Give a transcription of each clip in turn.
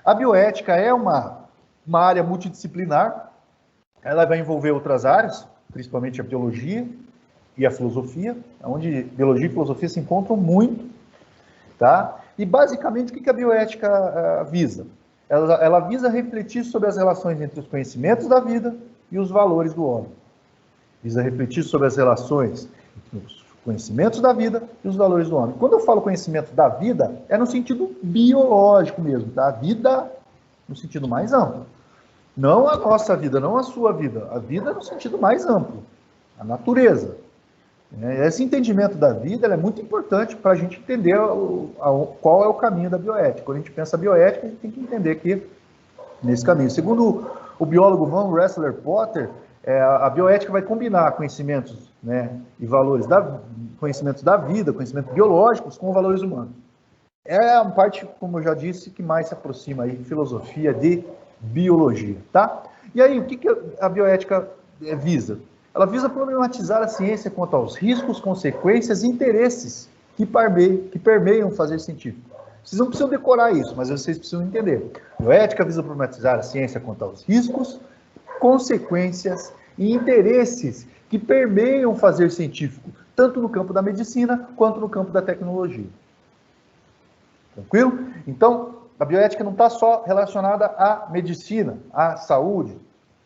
A bioética é uma área multidisciplinar, ela vai envolver outras áreas, principalmente a biologia e a filosofia, onde biologia e filosofia se encontram muito, tá? E basicamente o que a bioética visa? Ela visa refletir sobre as relações entre os conhecimentos da vida e os valores do homem. Visa refletir sobre as relações entre os conhecimentos da vida e os valores do homem. Quando eu falo conhecimento da vida, é no sentido biológico mesmo, tá? A vida no sentido mais amplo. Não a nossa vida, não a sua vida. A vida no sentido mais amplo. A natureza. Esse entendimento da vida é muito importante para a gente entender qual é o caminho da bioética. Quando a gente pensa bioética, a gente tem que entender que nesse caminho. Segundo o biólogo Van Rensselaer Potter, a bioética vai combinar conhecimentos, né, e valores conhecimentos da vida, conhecimentos biológicos com valores humanos. É a parte, como eu já disse, que mais se aproxima aí de filosofia de biologia, tá? E aí, o que a bioética visa? Ela visa problematizar a ciência quanto aos riscos, consequências e interesses que permeiam o fazer científico. Vocês não precisam decorar isso, mas vocês precisam entender. A bioética visa problematizar a ciência quanto aos riscos, consequências e interesses que permeiam o fazer científico, tanto no campo da medicina quanto no campo da tecnologia. Tranquilo? Então, a bioética não está só relacionada à medicina, à saúde,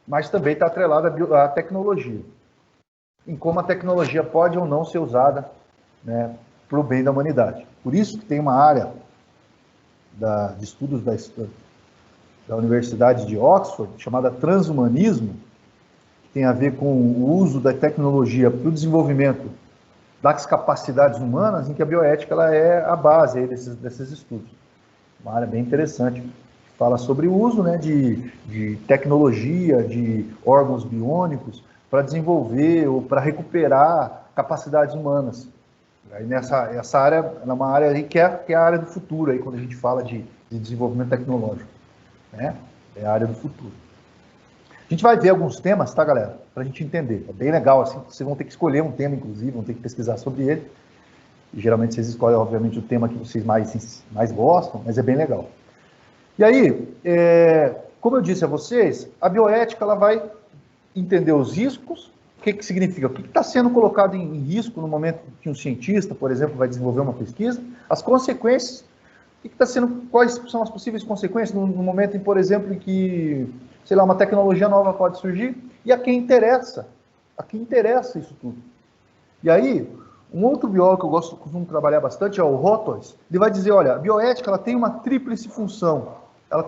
mas também está atrelada à tecnologia. Em como a tecnologia pode ou não ser usada, né, para o bem da humanidade. Por isso que tem uma área de estudos da Universidade de Oxford, chamada transhumanismo, que tem a ver com o uso da tecnologia para o desenvolvimento das capacidades humanas, em que a bioética ela é a base aí desses estudos. Uma área bem interessante, que fala sobre o uso, né, de tecnologia, de órgãos biônicos, para desenvolver ou para recuperar capacidades humanas. Aí essa área é uma área aí que é a área do futuro, aí, quando a gente fala de desenvolvimento tecnológico. Né? É a área do futuro. A gente vai ver alguns temas, tá, galera? Para a gente entender. É bem legal, assim, vocês vão ter que escolher um tema, inclusive, vão ter que pesquisar sobre ele. E, geralmente vocês escolhem, obviamente, o tema que vocês mais gostam, mas é bem legal. E aí, como eu disse a vocês, a bioética ela vai entender os riscos. O que significa? O que está sendo colocado em risco no momento que um cientista, por exemplo, vai desenvolver uma pesquisa? As consequências. Quais são as possíveis consequências no momento, por exemplo, em que, sei lá, uma tecnologia nova pode surgir? E a quem interessa? A quem interessa isso tudo? E aí, um outro biólogo que eu costumo trabalhar bastante é o Rotos. Ele vai dizer, olha, a bioética ela tem uma tríplice função. Ela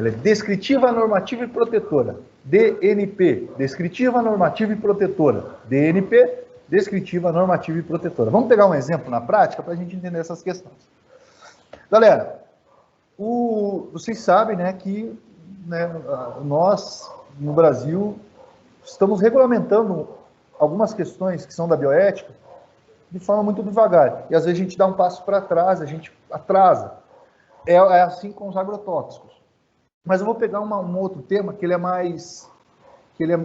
é descritiva, normativa e protetora. DNP, descritiva, normativa e protetora. DNP, descritiva, normativa e protetora. Vamos pegar um exemplo na prática para a gente entender essas questões. Galera, vocês sabem, né, que nós, no Brasil, estamos regulamentando algumas questões que são da bioética de forma muito devagar. E às vezes a gente dá um passo para trás, a gente atrasa. É assim com os agrotóxicos. Mas eu vou pegar um outro tema que ele é mais...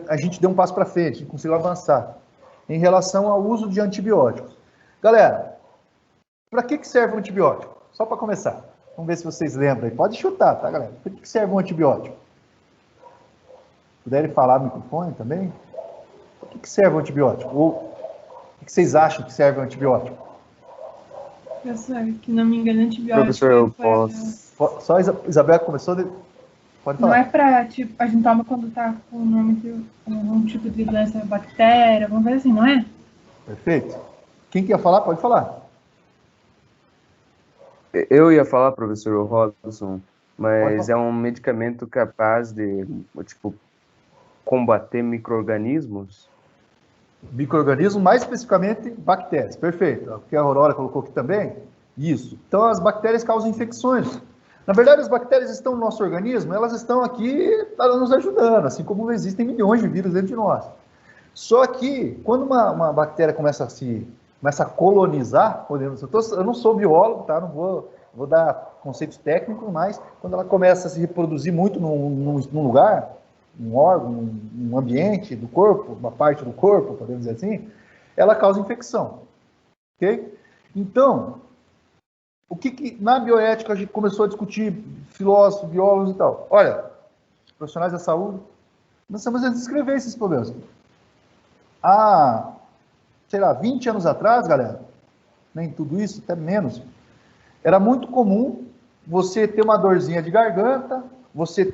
a gente deu um passo para frente, a gente conseguiu avançar. Em relação ao uso de antibióticos. Galera, para que serve um antibiótico? Só para começar. Vamos ver se vocês lembram aí. Pode chutar, tá, galera? Para que serve um antibiótico? Puderem falar no microfone também? Para que serve um antibiótico? Ou o que vocês acham que serve um antibiótico? Professor, que não me engano, antibiótico... Professor, eu posso... Só a Isabel começou... Pode falar. Não é para, tipo, a gente toma quando tá com o nome de algum tipo de doença, bactéria, alguma coisa assim, não é? Perfeito. Quem quer falar, pode falar. Eu ia falar, professor Robson, mas é um medicamento capaz de, tipo, combater micro-organismos? Micro-organismos, mais especificamente bactérias. Perfeito. O que a Aurora colocou aqui também? Isso. Então, as bactérias causam infecções. Na verdade, as bactérias estão no nosso organismo, elas estão aqui nos ajudando, assim como existem milhões de vírus dentro de nós. Só que, quando uma bactéria começa a colonizar, eu não sou biólogo, tá? Não vou dar conceitos técnicos, mas quando ela começa a se reproduzir muito num lugar, um órgão, um ambiente do corpo, uma parte do corpo, podemos dizer assim, ela causa infecção. Ok? Então, O que na bioética a gente começou a discutir, filósofos, biólogos e tal? Olha, profissionais da saúde, nós estamos a descrever esses problemas. Há, sei lá, 20 anos atrás, galera, nem tudo isso, até menos, era muito comum você ter uma dorzinha de garganta, você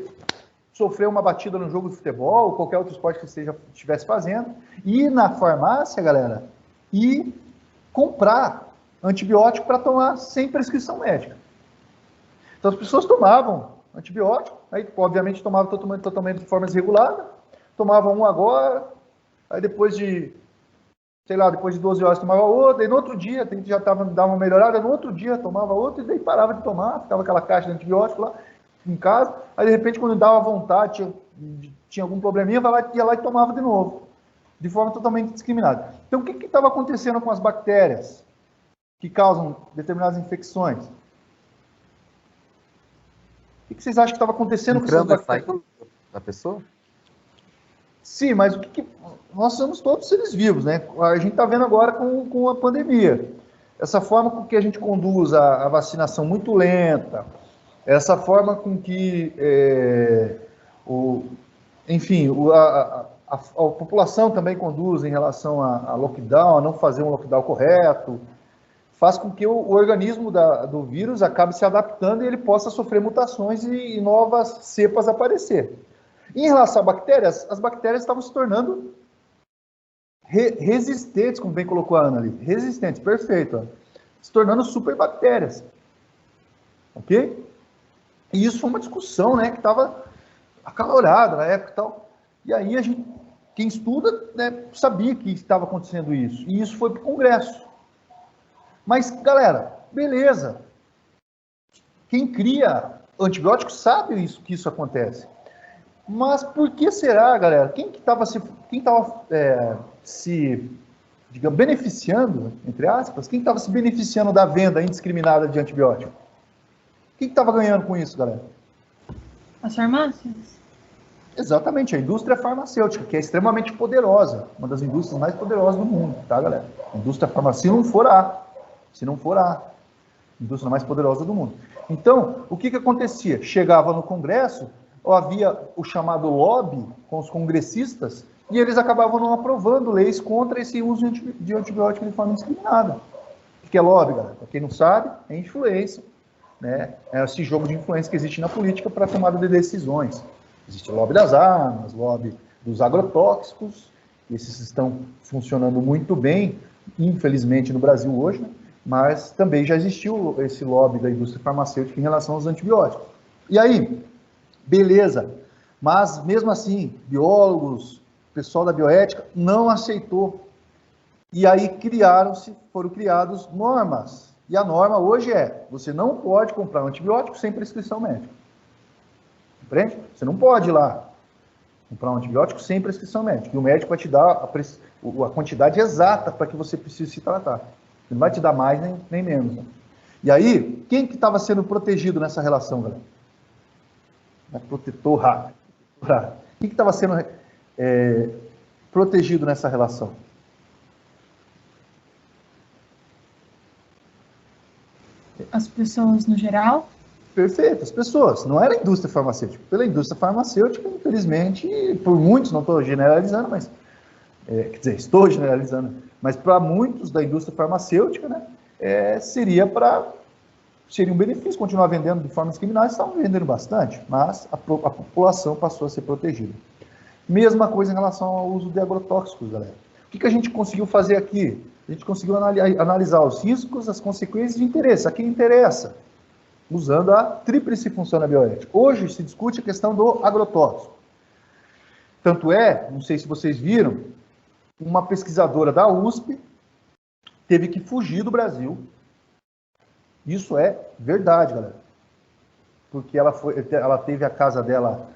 sofrer uma batida no jogo de futebol, ou qualquer outro esporte que você estivesse fazendo, e ir na farmácia, galera, e comprar antibiótico para tomar sem prescrição médica. Então as pessoas tomavam antibiótico, aí obviamente tomavam totalmente de forma desregulada, tomavam um agora, aí depois de, sei lá, depois de 12 horas tomava outro, e no outro dia, já dava uma melhorada, no outro dia tomava outro, e daí parava de tomar, ficava aquela caixa de antibiótico lá em casa, aí de repente quando dava vontade, tinha algum probleminha, ia lá e tomava de novo, de forma totalmente indiscriminada. Então o que estava acontecendo com as bactérias que causam determinadas infecções? O que vocês acham que estava acontecendo com essas bactérias? Da pessoa? Sim, mas nós somos todos seres vivos, né? A gente está vendo agora com a pandemia. Essa forma com que a gente conduz a vacinação muito lenta, essa forma com que, a população também conduz em relação a lockdown, a não fazer um lockdown correto, faz com que o organismo do vírus acabe se adaptando e ele possa sofrer mutações e novas cepas aparecer. Em relação a bactérias, as bactérias estavam se tornando resistentes, como bem colocou a Ana ali. Resistentes, perfeito. Ó. Se tornando superbactérias. Ok? E isso foi uma discussão, né, que estava acalorada na época e tal. E aí quem estuda, né, sabia que estava acontecendo isso. E isso foi para o Congresso. Mas, galera, beleza. Quem cria antibióticos sabe que isso acontece. Mas por que será, galera? Quem estava se digamos, beneficiando, entre aspas, quem estava se beneficiando da venda indiscriminada de antibiótico? Quem estava ganhando com isso, galera? As farmácias? Exatamente, a indústria farmacêutica, que é extremamente poderosa, uma das indústrias mais poderosas do mundo, tá, galera? A indústria farmacêutica, se não for a indústria mais poderosa do mundo. Então, o que acontecia? Chegava no Congresso, havia o chamado lobby com os congressistas, e eles acabavam não aprovando leis contra esse uso de antibiótico de forma indiscriminada. O que é lobby, galera? Para quem não sabe, é influência. Né? É esse jogo de influência que existe na política para a tomada de decisões. Existe o lobby das armas, lobby dos agrotóxicos, esses estão funcionando muito bem, infelizmente, no Brasil hoje, né? Mas também já existiu esse lobby da indústria farmacêutica em relação aos antibióticos. E aí, beleza, mas mesmo assim, biólogos, pessoal da bioética, não aceitou. E aí foram criadas normas. E a norma hoje você não pode comprar um antibiótico sem prescrição médica. Compreende? Você não pode ir lá comprar um antibiótico sem prescrição médica. E o médico vai te dar a quantidade exata para que você precise se tratar. Ele não vai te dar mais nem menos. Né? E aí, quem que estava sendo protegido nessa relação, galera? Protetor rápido. Quem que estava sendo protegido nessa relação? As pessoas no geral? Perfeito, as pessoas. Não era a indústria farmacêutica. Pela indústria farmacêutica, infelizmente, por muitos, não estou generalizando, mas... quer dizer, estou generalizando, mas para muitos da indústria farmacêutica, né, seria um benefício continuar vendendo de forma indiscriminada, estavam vendendo bastante, mas a população passou a ser protegida. Mesma coisa em relação ao uso de agrotóxicos, galera. O que a gente conseguiu fazer aqui? A gente conseguiu analisar os riscos, as consequências de interesse, a quem interessa, usando a tríplice função da bioética. Hoje se discute a questão do agrotóxico. Tanto não sei se vocês viram, uma pesquisadora da USP teve que fugir do Brasil. Isso é verdade, galera. Porque ela teve a casa dela,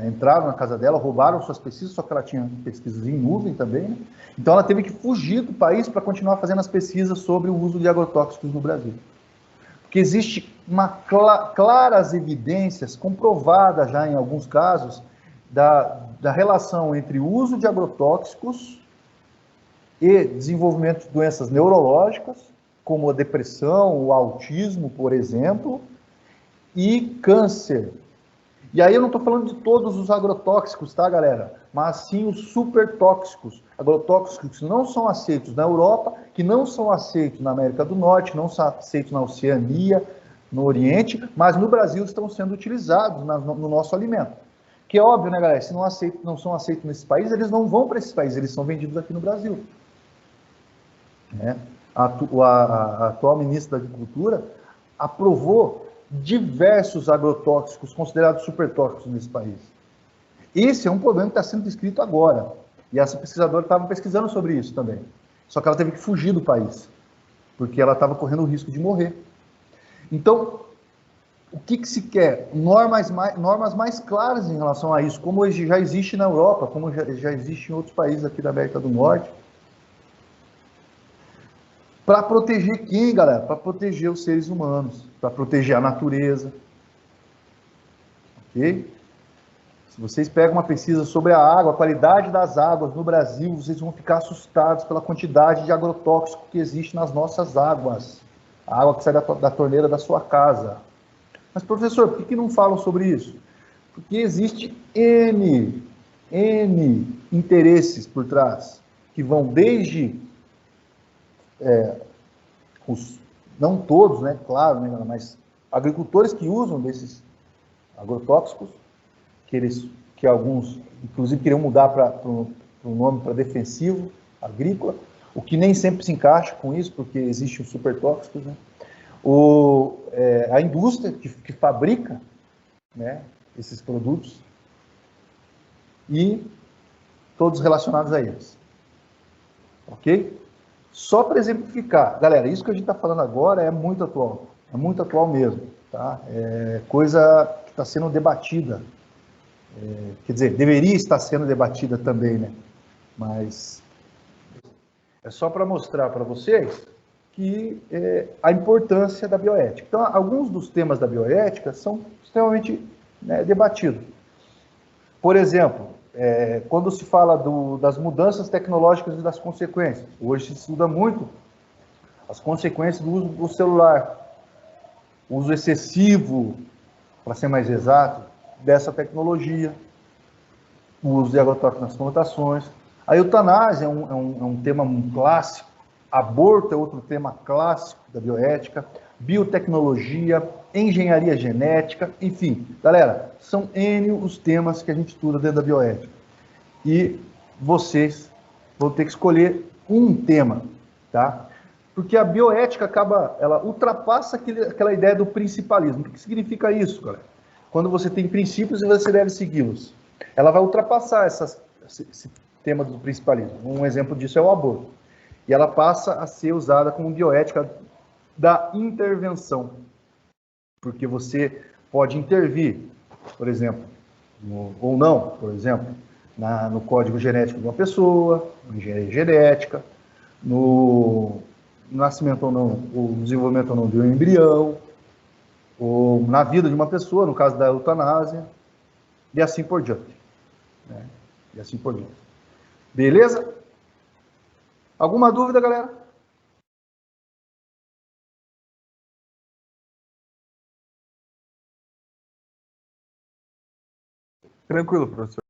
entraram na casa dela, roubaram suas pesquisas, só que ela tinha pesquisas em nuvem também, né? Então ela teve que fugir do país para continuar fazendo as pesquisas sobre o uso de agrotóxicos no Brasil. Porque existe claras evidências, comprovadas já em alguns casos, da relação entre o uso de agrotóxicos e desenvolvimento de doenças neurológicas como a depressão, o autismo, por exemplo, e câncer. E aí eu não estou falando de todos os agrotóxicos, tá, galera? Mas sim os supertóxicos. Agrotóxicos que não são aceitos na Europa, que não são aceitos na América do Norte, que não são aceitos na Oceania, no Oriente, mas no Brasil estão sendo utilizados no nosso alimento. Que é óbvio, né, galera? Se não são aceitos nesses países, eles não vão para esses países, eles são vendidos aqui no Brasil. Né? A atual ministra da Agricultura aprovou diversos agrotóxicos considerados supertóxicos nesse país. Esse é um problema que está sendo descrito agora. E essa pesquisadora estava pesquisando sobre isso também. Só que ela teve que fugir do país, porque ela estava correndo o risco de morrer. Então, o que se quer? Normas mais claras em relação a isso, como já existe na Europa, como já existe em outros países aqui da América do Norte. Para proteger quem, galera? Para proteger os seres humanos, para proteger a natureza. Ok? Se vocês pegam uma pesquisa sobre a água, a qualidade das águas no Brasil, vocês vão ficar assustados pela quantidade de agrotóxico que existe nas nossas águas. A água que sai da torneira da sua casa. Mas, professor, por que não falam sobre isso? Porque existe N interesses por trás, que vão desde... não todos, né, claro, né, mas agricultores que usam desses agrotóxicos, que alguns, inclusive, queriam mudar para o nome para defensivo agrícola, o que nem sempre se encaixa com isso, porque existem os supertóxicos, né? A indústria que fabrica, né, esses produtos e todos relacionados a eles. Ok? Só para exemplificar, galera, isso que a gente está falando agora é muito atual mesmo, tá? É coisa que está sendo debatida, quer dizer, deveria estar sendo debatida também, né? Mas é só para mostrar para vocês que a importância da bioética. Então, alguns dos temas da bioética são extremamente, né, debatidos. Por exemplo, quando se fala das mudanças tecnológicas e das consequências, hoje se estuda muito as consequências do uso do celular, o uso excessivo, para ser mais exato, dessa tecnologia, o uso de agrotóxicos nas plantações. A eutanásia é um tema clássico, aborto é outro tema clássico da bioética, biotecnologia, engenharia genética, enfim. Galera, são N os temas que a gente estuda dentro da bioética. E vocês vão ter que escolher um tema, tá? Porque a bioética ela ultrapassa aquela ideia do principalismo. O que significa isso, galera? Quando você tem princípios e você deve segui-los. Ela vai ultrapassar esse tema do principalismo. Um exemplo disso é o aborto. E ela passa a ser usada como bioética da intervenção. Porque você pode intervir, por exemplo, ou não, por exemplo, no código genético de uma pessoa, na engenharia genética, no nascimento ou não, ou desenvolvimento ou não de um embrião, ou na vida de uma pessoa, no caso da eutanásia, e assim por diante. Né? E assim por diante. Beleza? Alguma dúvida, galera? Tranquilo, professor.